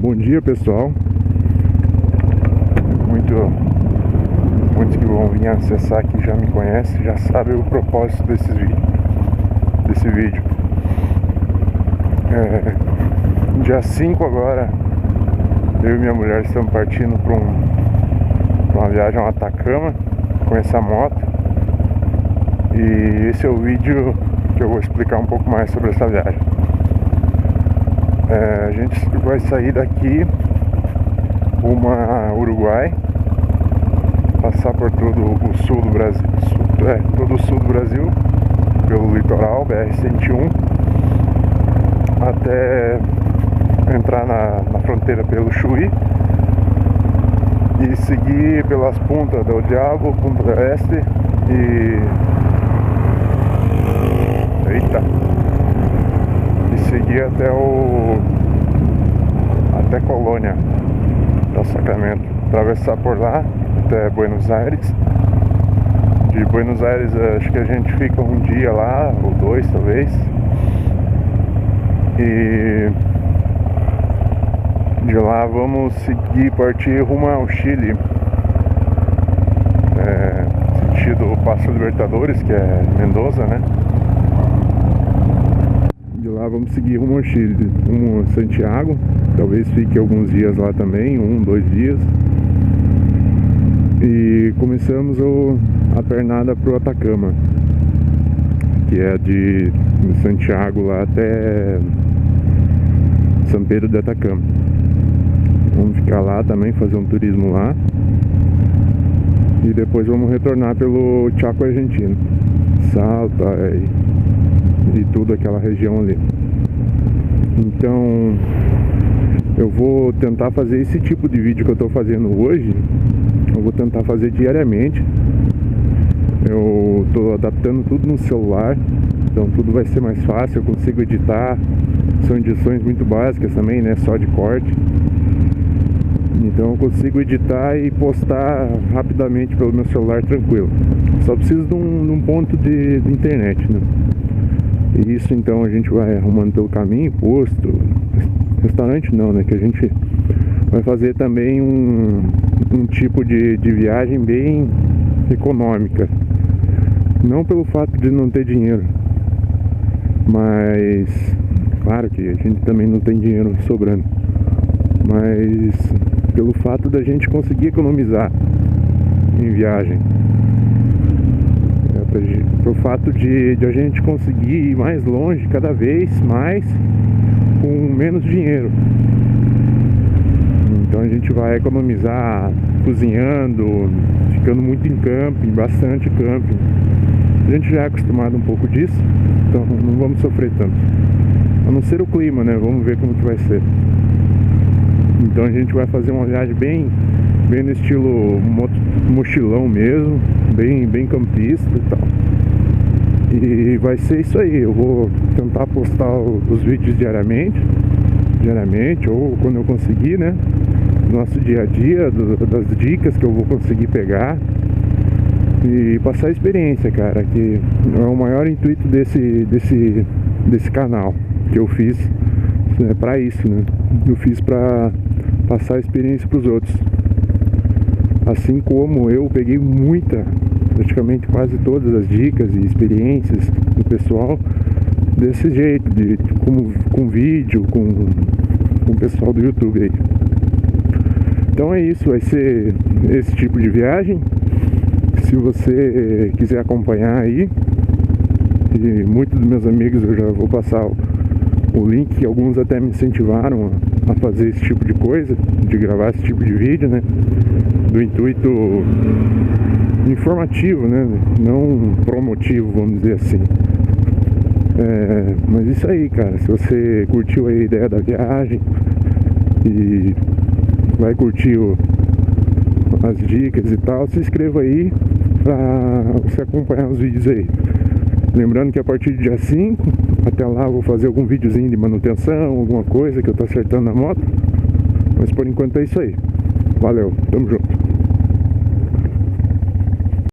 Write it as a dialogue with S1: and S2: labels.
S1: Bom dia, pessoal. Muitos que vão vir acessar aqui já me conhecem, já sabem o propósito desse vídeo. Dia 5 agora, eu e minha mulher estamos partindo para uma viagem ao Atacama com essa moto. E esse é o vídeo que eu vou explicar um pouco mais sobre essa viagem. A gente vai sair daqui rumo a Uruguai, passar por todo o sul do Brasil, todo o sul do Brasil, pelo litoral, BR-101, até entrar na fronteira pelo Chuí e seguir pelas puntas do Diabo, Punta do Este e seguir até Colônia, até o Sacramento, atravessar por lá até Buenos Aires. De Buenos Aires acho que a gente fica um dia lá, ou dois talvez, e de lá vamos partir rumo ao Chile, sentido Passo Libertadores, que é Mendoza, né? De lá vamos seguir rumo ao Chile, rumo a Santiago. Talvez fique alguns dias lá também, 2 dias. E começamos a pernada pro Atacama, que é de Santiago lá até São Pedro de Atacama. Vamos ficar lá também, fazer um turismo lá. E depois vamos retornar pelo Chaco Argentino, Salta e tudo aquela região ali. Então eu vou tentar fazer esse tipo de vídeo que eu estou fazendo hoje. Eu vou tentar fazer diariamente. Eu estou adaptando tudo no celular, então tudo vai ser mais fácil. Eu consigo editar. São edições muito básicas também, né? Só de corte. Então eu consigo editar e postar rapidamente pelo meu celular, tranquilo. Só preciso de um ponto de internet, né? E isso então a gente vai arrumando pelo caminho, posto. Restaurante não, né? Que a gente vai fazer também um tipo de viagem bem econômica. Não pelo fato de não ter dinheiro, mas claro que a gente também não tem dinheiro sobrando, mas pelo fato da gente conseguir economizar em viagem, pelo fato de a gente conseguir ir mais longe cada vez mais com menos dinheiro. Então a gente vai economizar cozinhando, ficando muito em camping, bastante camping. A gente já é acostumado um pouco disso, então não vamos sofrer tanto. A não ser o clima, né? Vamos ver como que vai ser. Então a gente vai fazer uma viagem bem no estilo mochilão mesmo, bem campista e tal. E vai ser isso aí. Eu vou tentar postar os vídeos diariamente, ou quando eu conseguir, né? Nosso dia a dia, das dicas que eu vou conseguir pegar e passar a experiência, cara, que é o maior intuito desse canal que eu fiz, pra isso, né? Eu fiz pra passar a experiência pros outros. Assim como eu peguei praticamente quase todas as dicas e experiências do pessoal desse jeito, com vídeo, com o pessoal do YouTube aí. Então é isso, vai ser esse tipo de viagem. Se você quiser acompanhar aí, e muitos dos meus amigos eu já vou passar o link, alguns até me incentivaram a fazer esse tipo de coisa, de gravar esse tipo de vídeo, né? Do intuito informativo, né? Não promotivo, vamos dizer assim. Mas isso aí, cara, se você curtiu a ideia da viagem e vai curtir as dicas e tal, se inscreva aí pra você acompanhar os vídeos aí. Lembrando que a partir do dia 5, até lá eu vou fazer algum videozinho de manutenção, alguma coisa que eu tô acertando na moto. Mas por enquanto é isso aí. Valeu, tamo junto.